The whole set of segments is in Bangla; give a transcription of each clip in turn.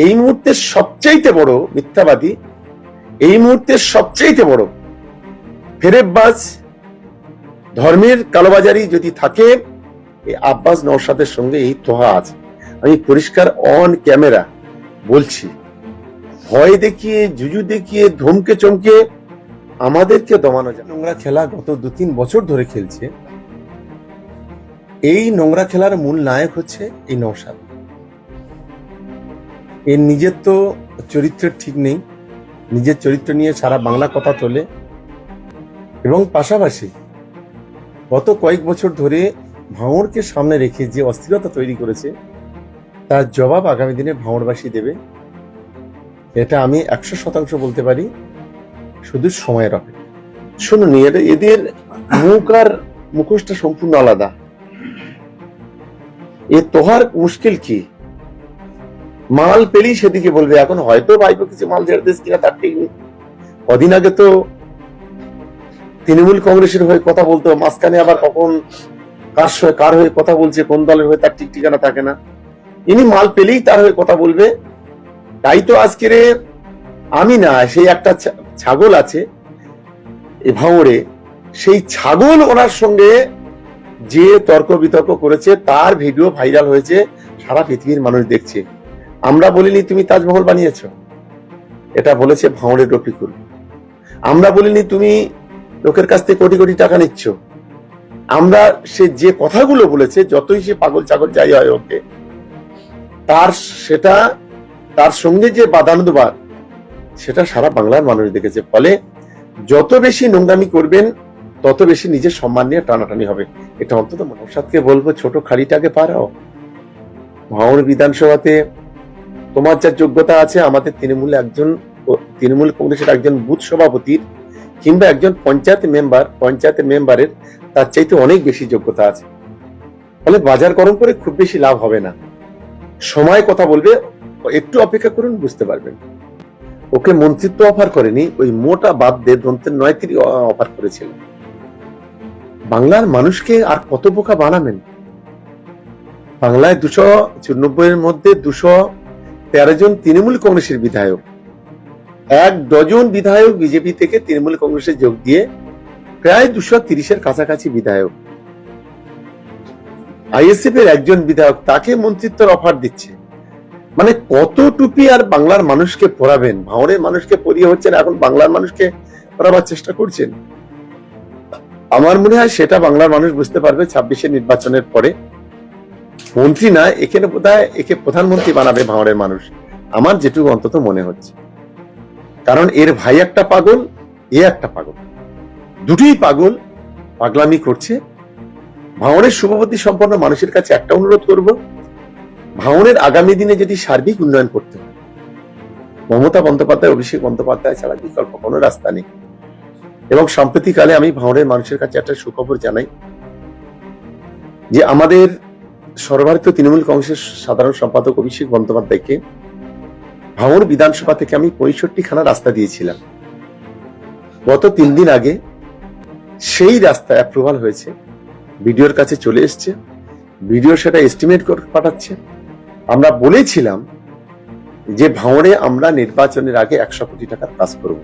এই মুহূর্তে সবচাইতে বড় মিথ্যাবাদী, এই মুহূর্তে সবচাইতে বড় ফেরেববাজ, ধর্মের কালোবাজারি যদি থাকে, এই আব্বাস নওশাদের সঙ্গে এই তোহা আছে। আমি পরিষ্কার অন ক্যামেরা বলছি, ভয় দেখিয়ে, জুজু দেখিয়ে, ধমকে চমকে আমাদেরকে দমানো যায়। নোংরা খেলা গত 2-3 বছর ধরে খেলছে। এই নোংরা খেলার মূল নায়ক হচ্ছে এই নওশাদ। এর নিজের তো চরিত্রের ঠিক নেই, নিজের চরিত্র নিয়ে সারা বাংলা কথা তোলে, এবং পাশাপাশি গত কয়েক বছর ধরে ভাঙড়কে সামনে রেখে যে অস্থিরতা তৈরি করেছে, তার জবাব আগামী দিনে ভাঙড়বাসী দেবে, এটা আমি 100% বলতে পারি। শুধু সময়ের অপেক্ষা। শুনুন, এদের মুখ আর মুখোশটা সম্পূর্ণ আলাদা। এ তোহার মুশকিল কি? মাল পেলেই সেদিকে বলবে। এখন হয়তো ভাইপো কিছু মাল ছেড়ে দিস কিনা তার ঠিক নেই। কদিন আগে তো তৃণমূল কংগ্রেসের হয়ে কথা বলতো, মাঝখানে আবার কখন কার হয়ে কথা বলছে, কোন দলের হয়ে তার ঠিক ঠিকানা থাকে না। ইনি মাল পেলেই তার হয়ে কথা বলবে। তাই তো আজকের আমি না, সেই একটা ছাগল আছে এই ভাঙড়ে, সেই ছাগল ওনার সঙ্গে যে তর্ক বিতর্ক করেছে, তার ভিডিও ভাইরাল হয়েছে, সারা পৃথিবীর মানুষ দেখছে। আমরা বলিনি তুমি তাজমহল বানিয়েছো, এটা বলেছে ভাঙড়ের রফিকুল। আমরা বলিনি তুমি লোকের কাছ থেকে কোটি কোটি টাকা নিচ্ছ। আমরা সে যে কথাগুলো বলেছে, যতই সে পাগল ছাগল যাই হয় ওকে, তার সঙ্গে যে বাদানুবাদ, সেটা সারা বাংলার মানুষ দেখেছে। ফলে যত বেশি নোংরামি করবেন, তত বেশি নিজের সম্মান নিয়ে টানাটানি হবে। এটা অন্তত নওশাদকে বলবো, ছোট খাড়িটাকে পারাও। ভাঙড় বিধানসভাতে তোমার যা যোগ্যতা আছে, আমাদের তৃণমূল কংগ্রেসের একজন বুথ সভাপতির কিংবা একজন পঞ্চায়েতের মেম্বারের তার চাইতে অনেক বেশি যোগ্যতা আছে। ফলে বাজার গরম করে খুব বেশি লাভ হবে না। সময় কথা বলবে, একটু অপেক্ষা করুন, বুঝতে পারবেন। ওকে মন্ত্রিত্ব অফার করেনি, ওই মোটা বাদ দিয়ে দন্তের 9 অফার করেছিল। বাংলার মানুষকে আর কত বোকা বানাবেন? বাংলায় 294 এর মধ্যে 213 জন তৃণমূল কংগ্রেসের বিধায়ক, 1 ডজন বিধায়ক বিজেপি থেকে তৃণমূল কংগ্রেসে যোগ দিয়ে প্রায় 230-এর কাছাকাছি বিধায়ক। আইএসএফ এর একজন বিধায়ক, তাকে মন্ত্রিত্বের অফার দিচ্ছে। মানে কত টুপি আর বাংলার মানুষকে পড়াবেন? ভাঙড়ের মানুষকে পড়িয়ে হচ্ছেন, এখন বাংলার মানুষকে পড়াবার চেষ্টা করছেন। আমার মনে হয় সেটা বাংলার মানুষ বুঝতে পারবে 26-এর নির্বাচনের পরে। মন্ত্রী না, এখানে বোধহয় একে প্রধানমন্ত্রী বানাবে ভাঙড়ের মানুষ, আমার যেটুকু অন্তত মনে হচ্ছে। কারণ এর ভাই একটা পাগল, এ একটা পাগল, দুটোই পাগল, পাগলামি করছে। ভাঙড়ের শুভবুদ্ধি সম্পন্ন মানুষের কাছে একটা অনুরোধ করব, ভাঙড়ের আগামী দিনে যদি সার্বিক উন্নয়ন করতে হয়, মমতা বন্দ্যোপাধ্যায়, অভিষেক বন্দ্যোপাধ্যায় ছাড়া বিকল্প কোনো রাস্তা নেই। এবং সাম্প্রতিককালে আমি ভাঙড়ের মানুষের কাছে একটা সুখবর জানাই, যে আমাদের সর্বভারতীয় তৃণমূল কংগ্রেসের সাধারণ সম্পাদক অভিষেক বন্দ্যোপাধ্যায়কে ভাঙড় বিধানসভা থেকে আমি 65খানা রাস্তা দিয়েছিলাম। গত 3 দিন আগে সেই রাস্তা অ্যাপ্রুভাল হয়েছে, ভিডিওর কাছে চলে এসছে, ভিডিও সেটা এস্টিমেট করে পাঠাচ্ছে। আমরা বলেছিলাম যে ভাঙড়ে আমরা নির্বাচনের আগে 100 কোটি টাকার কাজ করব।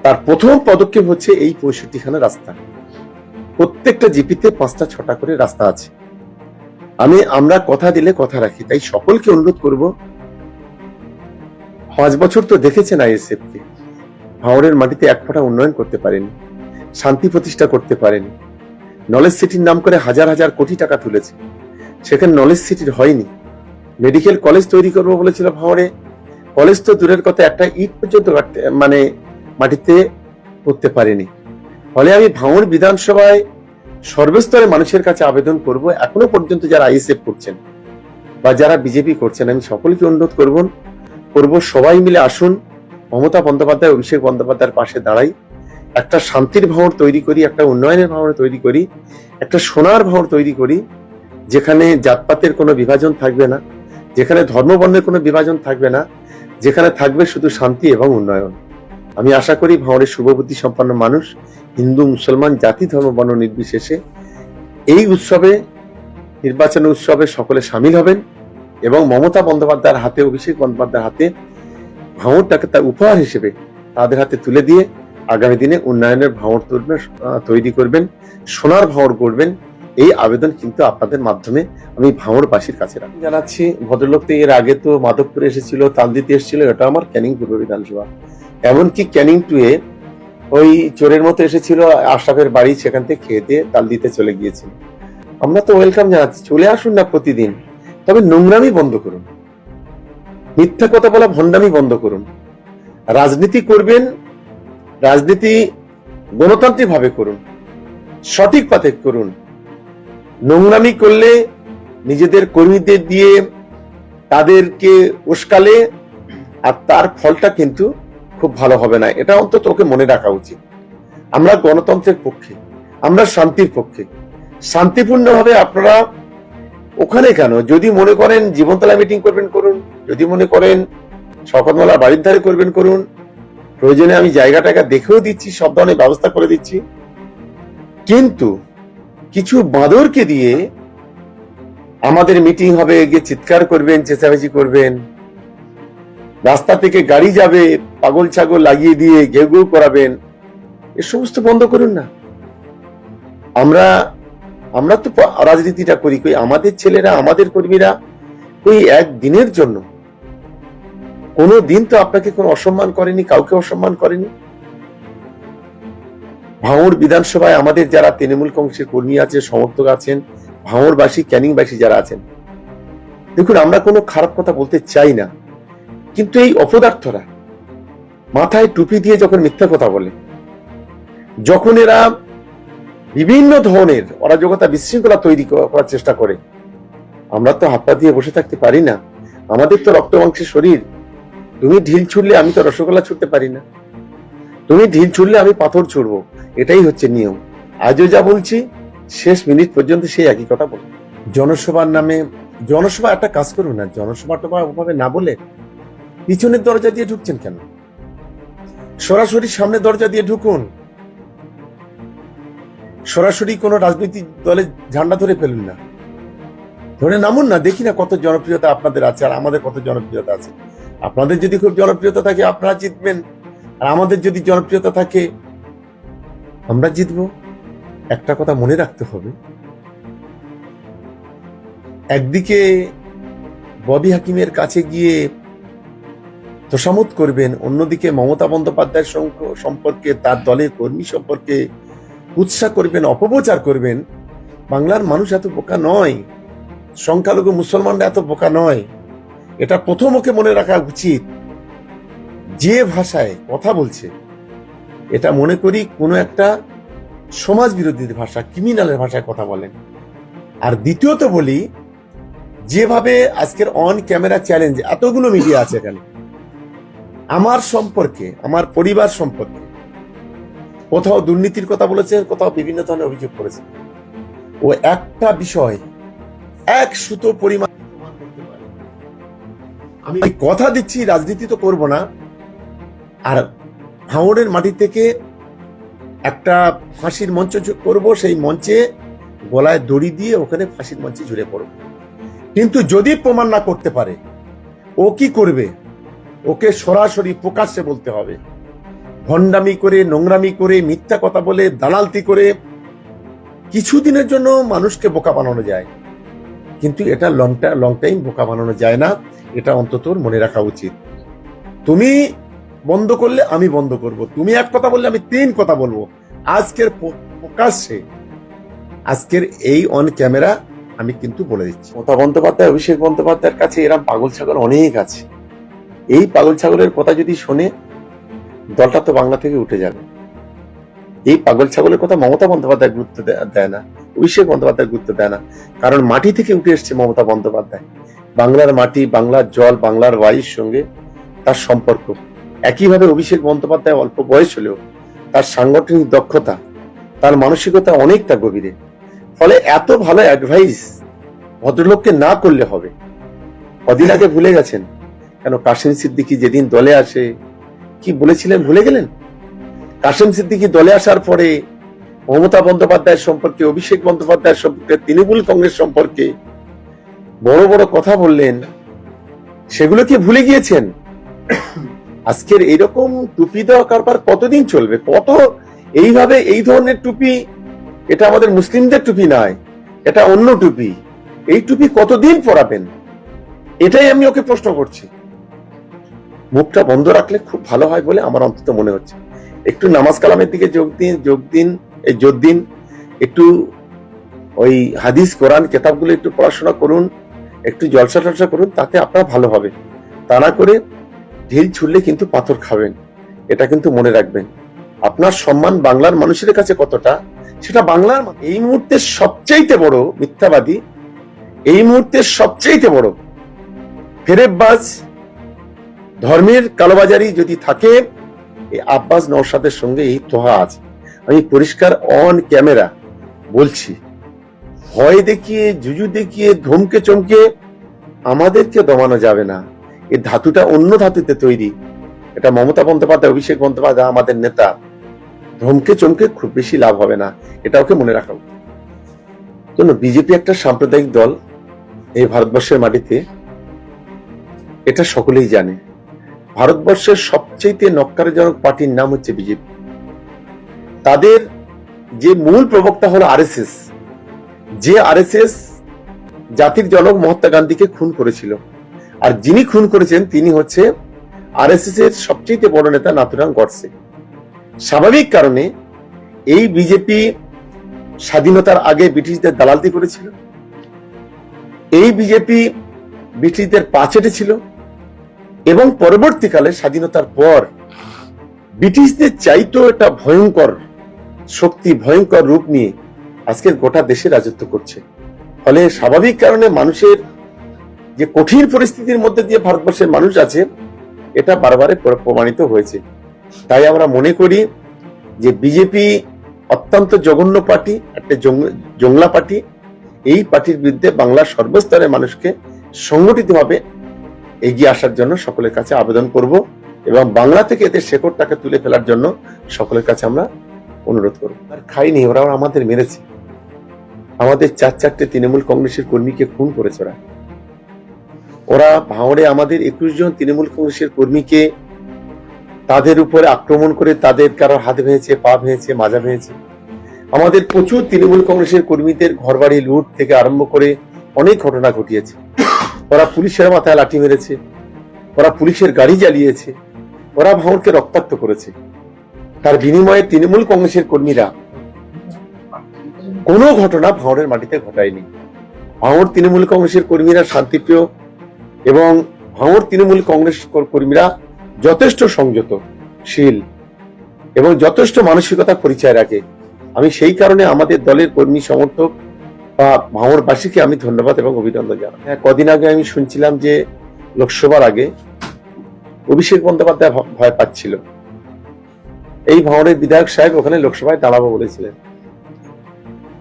তার প্রথম পদক্ষেপ হচ্ছে এই 65খানা রাস্তা। প্রত্যেকটা জিপিতে 5টা-6টা করে রাস্তা আছে। আমরা কথা দিলে কথা রাখি। তাই সকলকে অনুরোধ করব, 5 বছর তো দেখেছেন আইএসএফ কে, ভাঙড়ের মাটিতে 1 ফোঁটা উন্নয়ন করতে পারেনি, শান্তি প্রতিষ্ঠা করতে পারেনি। নলেজ সিটির নাম করে হাজার হাজার কোটি টাকা তুলেছে, সেখানে নলেজ সিটির হয়নি। মেডিকেল কলেজ তৈরি করবো বলেছিল ভাঙড়ে, কলেজ তো দূরের কথা, একটা ইট পর্যন্ত মাটিতে করতে পারেনি। ফলে আমি ভাঙড় বিধানসভায় সর্বস্তরে মানুষের কাছে আবেদন করব, এখনো পর্যন্ত যারা আইএসএফ করছেন বা যারা বিজেপি করছেন, আমি সকলকে অনুরোধ করব সবাই মিলে আসুন, মমতা বন্দ্যোপাধ্যায়, অভিষেক বন্দ্যোপাধ্যায়ের পাশে দাঁড়াই, একটা শান্তির ভাঙড় তৈরি করি, একটা উন্নয়নের ভাঙড় তৈরি করি, একটা সোনার ভাঙড় তৈরি করি, যেখানে জাতপাতের কোনো বিভাজন থাকবে না, যেখানে ধর্মবর্ণের কোনো বিভাজন থাকবে না, যেখানে থাকবে শুধু শান্তি এবং উন্নয়ন। আমি আশা করি ভাঙড়ের শুভবুদ্ধি সম্পন্ন মানুষ, হিন্দু মুসলমান, জাতি ধর্ম বর্ণ নির্বিশেষে এই উৎসবে, নির্বাচনী উৎসবে সকলে সামিল হবেন এবং মমতা বন্দ্যোপাধ্যায়ের হাতে, অভিষেক বন্দ্যোপাধ্যায়ের হাতে ভাঙড়টাকে তার উপহার হিসেবে তাদের হাতে তুলে দিয়ে আগামী দিনে উন্নয়নের ভাঙড় তৈরি করবেন, সোনার ভাঙড় করবেন, এই আবেদন কিন্তু আপনাদের মাধ্যমে আমি ভাঙড়বাসীর কাছে জানাচ্ছি। ভদ্রলোক তো এর আগে তো মাধবপুরে এসেছিল, তালদিতে এসেছিল, এটা আমার ক্যানিং পূর্ব বিধানসভা। এমনকি ক্যানিং টুয়ে ওই চোরের মতো এসেছিল আশরাফের বাড়ি, সেখান থেকে খেয়ে দিয়ে তালদিতে চলে গিয়েছিল। আমরা তো ওয়েলকাম জানাচ্ছি, চলে আসুন না প্রতিদিন, তবে নোংরামি বন্ধ করুন, মিথ্যা কথা বলা, ভণ্ডামি বন্ধ করুন। রাজনীতি করবেন, রাজনীতি গণতান্ত্রিক ভাবে করুন, সঠিক পথে করুন। নোংরামি করলে নিজেদের কর্মীদের দিয়ে তাদেরকে উস্কালে আর তার ফলটা কিন্তু খুব ভালো হবে না, এটা অন্তত ওকে মনে রাখা উচিত। আমরা গণতন্ত্রের পক্ষে, আমরা শান্তির পক্ষে। শান্তিপূর্ণভাবে আপনারা ওখানে কেন, যদি মনে করেন জীবনতলা মিটিং করবেন করুন, যদি মনে করেন শওকতমোল্লা বাড়ির ধারে করবেন করুন, প্রয়োজনে আমি জায়গাটাকে দেখেও দিচ্ছি, সব ধরনের ব্যবস্থা করে দিচ্ছি। কিন্তু কিছু বাঁদরকে দিয়ে আমাদের মিটিং হবে, গিয়ে চিৎকার করবেন, চেঁচামেচি করবেন, রাস্তা থেকে গাড়ি যাবে পাগল ছাগল লাগিয়ে দিয়ে ঘেউ ঘেউ করাবেন, এ সমস্ত বন্ধ করুন না। আমরা তো রাজনীতিটা করি, কই আমাদের ছেলেরা, আমাদের কর্মীরা কই একদিনের জন্য কোনো দিন তো আপনাকে কোনো অসম্মান করেনি, কাউকে অসম্মান করেনি। ভাঙড় বিধানসভায় আমাদের যারা তৃণমূল কংগ্রেসের কর্মী আছে, সমর্থক আছেন, ভাঙড়বাসী, ক্যানিংবাসী যারা আছেন, দেখুন আমরা কোনো খারাপ কথা বলতে চাই না, কিন্তু এই অপদার্থরা মাথায় টুপি দিয়ে যখন মিথ্যা কথা বলে, যখন এরা বিভিন্ন ধরনের অরাজকতা, বিশৃঙ্খলা তৈরি করার চেষ্টা করে, আমরা তো হাত পা দিয়ে বসে থাকতে পারি না। আমাদের তো রক্ত মাংসের শরীর। তুমি ঢিল ছুড়লে আমি তো রসগোল্লা ছুটতে পারি না, তুমি ঢিল ছুড়লে আমি পাথর ছুড়বো, এটাই হচ্ছে নিয়ম। আজও যা বলছি, শেষ মিনিট পর্যন্ত সেই একই কথা বল। জনসভার নামে, জনসভা একটা কাজ করুন না, জনসভাটা ওভাবে না বলে পিছনের দরজা দিয়ে ঢুকছেন কেন? সরাসরি সামনে দরজা দিয়ে ঢুকুন, সরাসরি কোন রাজনৈতিক দলে ঝান্ডা ধরে ফেলুন না, ধরে নামুন না। দেখি না কত জনপ্রিয়তা আপনাদের আছে আর আমাদের কত জনপ্রিয়তা আছে। আপনাদের যদি খুব জনপ্রিয়তা থাকে আপনারা জিতবেন, আর আমাদের যদি জনপ্রিয়তা থাকে আমরা জিতবো। একটা কথা মনে রাখতে হবে, একদিকে ববি হাকিমের কাছে গিয়ে তোষামত করবেন, অন্যদিকে মমতা বন্দ্যোপাধ্যায়ের সম্পর্কে, তার দলের কর্মী সম্পর্কে উৎসাহ করবেন, অপপ্রচার করবেন। বাংলার মানুষ এত বোকা নয়, সংখ্যালঘু মুসলমানরা এত বোকা নয়, এটা প্রথম ওকে মনে রাখা উচিত। যে ভাষায় কথা বলছে এটা মনে করি কোনো একটা সমাজ বিরোধীর ভাষা, ক্রিমিনালের ভাষায় কথা বলেন। আর দ্বিতীয়ত বলি, যেভাবে আজকের অন ক্যামেরা চ্যালেঞ্জ, এতগুলো মিডিয়া আছে এখানে, আমার সম্পর্কে, আমার পরিবার সম্পর্কে কোথাও দুর্নীতির কথা বলেছেন, কোথাও বিভিন্ন ধরনের অভিযোগ করেছেন। ও একটা বিষয় এক সুতো পরিমাণ, আমি কথা দিচ্ছি রাজনীতি তো করব না, আর ভাঙড়ের মাটি থেকে একটা ফাঁসির মঞ্চ করব, সেই মঞ্চে গলায় দড়ি দিয়ে ওখানে ফাঁসির মঞ্চে ঝুলে পড়ব। কিন্তু যদি প্রমাণ না করতে পারে, ও কি করবে? ওকে সরাসরি প্রকাশ্যে বলতে হবে। ভণ্ডামি করে, নোংরামি করে, মিথ্যা কথা বলে, দালালতি করে কিছুদিনের জন্য মানুষকে বোকা বানানো যায়, কিন্তু এটা লং টাইম বোকা বানানো যায় না। এটা অন্তত মনে রাখা উচিত। তুমি বন্ধ করলে আমি বন্ধ করব, তুমি এক কথা বললে আমি তিন কথা বলবো। আজকের প্রকাশ্যে, আজকের এই অন ক্যামেরা আমি কিন্তু বলে দিচ্ছি, মমতা বন্দ্যোপাধ্যায়, অভিষেক বন্দ্যোপাধ্যায়ের কাছে এরকম পাগল ছাগল অনেক আছে। এই পাগল ছাগলের কথা যদি শোনে, দলটা তো বাংলা থেকে উঠে যাবে। এই পাগল ছাগলের কথা মমতা বন্দ্যোপাধ্যায় গুরুত্ব দেয় না, অভিষেক বন্দ্যোপাধ্যায় গুরুত্ব দেয় না, কারণ মাটি থেকে উঠে এসছে মমতা বন্দ্যোপাধ্যায়। বাংলার মাটি, বাংলার জল, বাংলার বায়ুর সঙ্গে তার সম্পর্ক। একইভাবে অভিষেক বন্দ্যোপাধ্যায় অল্প বয়স হলেও তার সাংগঠনিক দক্ষতা, তার মানসিকতা অনেকটা গভীরে। ফলে এত ভালো অ্যাডভাইস ভদ্রলোককে না করলে হবে। কদিন আগে ভুলে গেছেন কেন? কাসেম সিদ্দিকী যেদিন দলে আসে কি বলেছিলেন ভুলে গেলেন? কাসেম সিদ্দিকী দলে আসার পরে মমতা বন্দ্যোপাধ্যায়ের সম্পর্কে, অভিষেক বন্দ্যোপাধ্যায়ের সম্পর্কে, তৃণমূল কংগ্রেস সম্পর্কে বড় বড় কথা বললেন, সেগুলো কি ভুলে গিয়েছেন? আজকের এরকম টুপি দেওয়া কারবার কতদিন চলবে? কত এইভাবে এই ধরনের টুপি, এটা আমাদের মুসলিমদের টুপি নয়, এটা অন্য টুপি। এই টুপি কতদিন পরাবেন? এটাই আমি ওকে প্রশ্ন করছি। মুখটা বন্ধ রাখলে খুব ভালো হয় বলে আমার অন্তত মনে হচ্ছে। একটু নামাজ কালামের দিকে জোর দিন, একটু ওই হাদিস কোরআন কেতাবগুলো একটু পড়াশোনা করুন, একটু জলসা টলসা করুন, তাতে আপনার ভালো হবে। তা না করে ঢিল ছুড়লে কিন্তু পাথর খাবেন, এটা কিন্তু মনে রাখবেন। আপনার সম্মান বাংলার মানুষের কাছে কতটা, সেটা বাংলার এই মুহূর্তে সবচাইতে বড় মিথ্যাবাদী, এই মুহূর্তে সবচাইতে বড় ফেরেববাজ, ধর্মের কালোবাজারি যদি থাকে, এই আব্বাস নওশাদের সঙ্গে এই তোহা আছে। আমি পরিষ্কার অন ক্যামেরা বলছি, ভয় দেখিয়ে, জুজু দেখিয়ে, ধমকে চমকে আমাদেরকে দমানো যাবে না। এই ধাতুটা অন্য ধাতুতে তৈরি। এটা মমতা বন্দ্যোপাধ্যায়, অভিষেক বন্দ্যোপাধ্যায় আমাদের নেতা, ধমকে চমকে খুব বেশি লাভ হবে না, এটা ওকে মনে রাখা উচিত। বিজেপি একটা সাম্প্রদায়িক দল এই ভারতবর্ষের মাটিতে, এটা সকলেই জানে। ভারতবর্ষের সবচেয়ে নক্কারজনক পার্টির নাম হচ্ছে বিজেপি। তাদের যে মূল প্রবক্তা হলো আরএসএস, যে আরএসএস জাতির জনক মহাত্মা গান্ধীকে খুন করেছিল, আর যিনি খুন করেছেন তিনি হচ্ছে আরএসএস এর সবচেয়ে বড় নেতা নাথুরাম গডসে। স্বাভাবিক কারণে এই বিজেপি স্বাধীনতার আগে ব্রিটিশদের দালালতি করেছিল, এই বিজেপি ব্রিটিশদের পা চেটেছিল, এবং পরবর্তীকালে স্বাধীনতার পর ব্রিটিশদের চাইতো একটা ভয়ঙ্কর শক্তি, ভয়ঙ্কর রূপ নিয়ে আজকের গোটা দেশে রাজত্ব করছে। ফলে স্বাভাবিক কারণে মানুষের যে কঠিন পরিস্থিতির মধ্যে দিয়ে ভারতবর্ষের মানুষ আছে, এটা বারবার প্রমাণিত হয়েছে। তাই আমরা মনে করি যে বিজেপি অত্যন্ত জঘন্য পার্টি, একটা জংলা পার্টি। এই পার্টির বিরুদ্ধে বাংলার সর্বস্তরের মানুষকে সংগঠিতভাবে এগিয়ে আসার জন্য সকলের কাছে আবেদন করব, এবং বাংলা থেকে এদের শেকড়টাকে তুলে ফেলার জন্য সকলের কাছে আমরা অনুরোধ করব। আর খাইনি, ওরা আমাদের মেরেছে। আমাদের 4-4টে তৃণমূল কংগ্রেসের কর্মীকে খুন করেছে ওরা ভাঙড়ে আমাদের 21 জন তৃণমূল কংগ্রেসের কর্মীকে তাদের উপরে আক্রমণ করে তাদের কারো হাত ভেঙেছে, পা ভেঙেছে, মাজা ভেঙেছে। আমাদের প্রচুর তৃণমূল কংগ্রেসের কর্মীদের ঘরবাড়ি লুট থেকে আরম্ভ করে অনেক ঘটনা ঘটিয়েছে। ওরা পুলিশের মাথায় লাঠি মেরেছে, ওরা পুলিশের গাড়ি জ্বালিয়েছে, ওরা ভাঙড়কে রক্তাক্ত করেছে। তার বিনিময়ে তৃণমূল কংগ্রেসের কর্মীরা কোনো ঘটনা ভাঙড়ের মাটিতে ঘটায়নি। ভাঙড় তৃণমূল কংগ্রেসের কর্মীরা শান্তিপ্রিয়, এবং ভাঙড় তৃণমূল কংগ্রেস কর্মীরা যথেষ্ট সংযতশীল এবং যথেষ্ট মানসিকতা পরিচয় রাখে। আমি সেই কারণে আমাদের দলের কর্মী সমর্থক বা ভাঙড়বাসীকে আমি ধন্যবাদ এবং অভিনন্দন জানাই। কদিন আগে আমি শুনছিলাম যে লোকসভার আগে অভিষেক বন্দ্যোপাধ্যায় ভয় পাচ্ছিল। এই ভাঙড়ের বিধায়ক সাহেব ওখানে লোকসভায় দাঁড়াবো বলেছিলেন।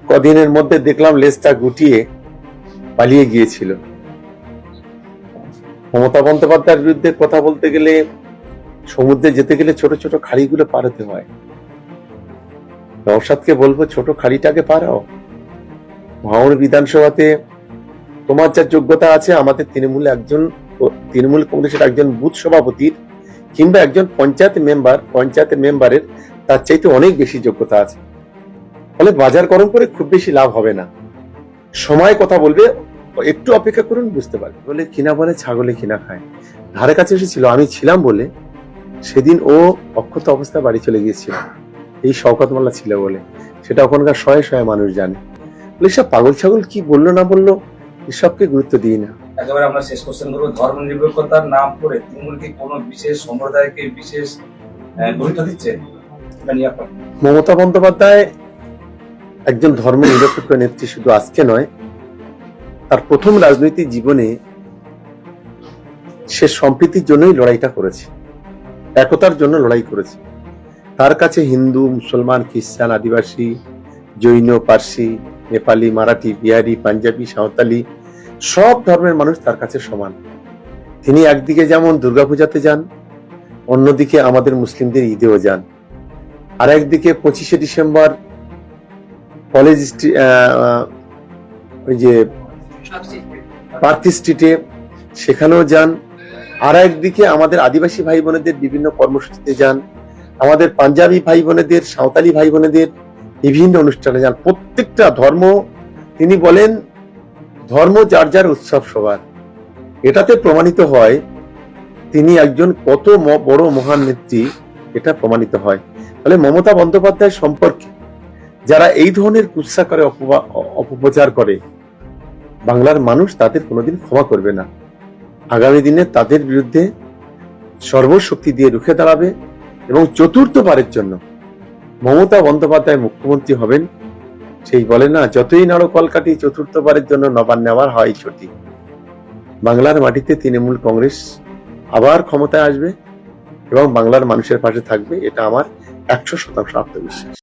কদিনের মধ্যে দেখলাম লেজটা গুটিয়ে পালিয়ে গিয়েছিল। মমতা বন্দ্যোপাধ্যায়ের বিরুদ্ধে কথা বলতে গেলে, সমুদ্রে যেতে গেলে ছোট ছোট খাড়িগুলো পার হতে হয়। নওশাদকে বলবো, ছোট খাড়িটাকে পারাও। ভাঙড় বিধানসভাতে তোমার যা যোগ্যতা আছে, আমাদের তৃণমূল কংগ্রেসের একজন বুথ সভাপতির কিংবা একজন পঞ্চায়েতের মেম্বারের তার চাইতে অনেক বেশি যোগ্যতা আছে। ফলে বাজার গরম করে খুব বেশি লাভ হবে না। সময় কথা বলবে, একটু অপেক্ষা করুন, বুঝতে পারবে। বলে কিনা বলে ছাগলে কিনা খায়। ধারে কাছে এসেছিল, আমি ছিলাম বলে সেদিন ও অক্ষত অবস্থায় বাড়ি চলে গিয়েছিল, এই শওকত মোল্লা ছিল বলে। সেটা ওখানকার শয়ে শয়ে মানুষ জানে। বলে সব পাগল ছাগল কি বললো না বললো এসবকে গুরুত্ব দিই না। একেবারে আমরা শেষ কোশ্চেন করবো, ধর্ম নিরপেক্ষতার নাম করে তৃণমূল কি কোনো বিশেষ সম্প্রদায়কে বিশেষ গুরুত্ব দিচ্ছে? মমতা বন্দ্যোপাধ্যায় একজন ধর্ম নিরপেক্ষ নেত্রী শুধু আজকে নয়, তার প্রথম রাজনৈতিক জীবনে সে সম্প্রীতির জন্যই লড়াইটা করেছে, একতার জন্য লড়াই করেছে। তার কাছে হিন্দু, মুসলমান, খ্রিস্টান, আদিবাসী, জৈন, পার্সি, নেপালি, মারাঠি, বিহারি, পাঞ্জাবি, সাঁওতালি সব ধর্মের মানুষ তার কাছে সমান। তিনি একদিকে যেমন দুর্গাপূজাতে যান, অন্যদিকে আমাদের মুসলিমদের ঈদেও যান, আর একদিকে 25শে ডিসেম্বর কলেজ ওই যে পার্ক স্ট্রিটে সেখানেও যান, আর একদিকে আমাদের আদিবাসী ভাই বোনেদের বিভিন্ন কর্মসূচিতে যান, আমাদের পাঞ্জাবি ভাই বোনেদের, সাঁওতালি ভাই বোনেদের বিভিন্ন অনুষ্ঠানে যান। প্রত্যেকটা ধর্ম, তিনি বলেন ধর্ম যার যার উৎসব সবার। এটাতে প্রমাণিত হয় তিনি একজন কত বড় মহান নেত্রী, এটা প্রমাণিত হয়। তাহলে মমতা বন্দ্যোপাধ্যায় সম্পর্কে যারা এই ধরনের কুৎসা করে, অপপ্রচার করে, বাংলার মানুষ তাদের কোনোদিন ক্ষমা করবে না। আগামী দিনে তাদের বিরুদ্ধে সর্বশক্তি দিয়ে রুখে দাঁড়াবে এবং চতুর্থবারের জন্য মমতা বন্দ্যোপাধ্যায় মুখ্যমন্ত্রী হবেন। সেই বলে না, যতই নাড়ো কলকাঠি, চতুর্থবারের জন্য নবান্নে আবার হয় ছুটি। বাংলার মাটিতে তৃণমূল কংগ্রেস আবার ক্ষমতায় আসবে এবং বাংলার মানুষের পাশে থাকবে, এটা আমার 100% আত্মবিশ্বাস।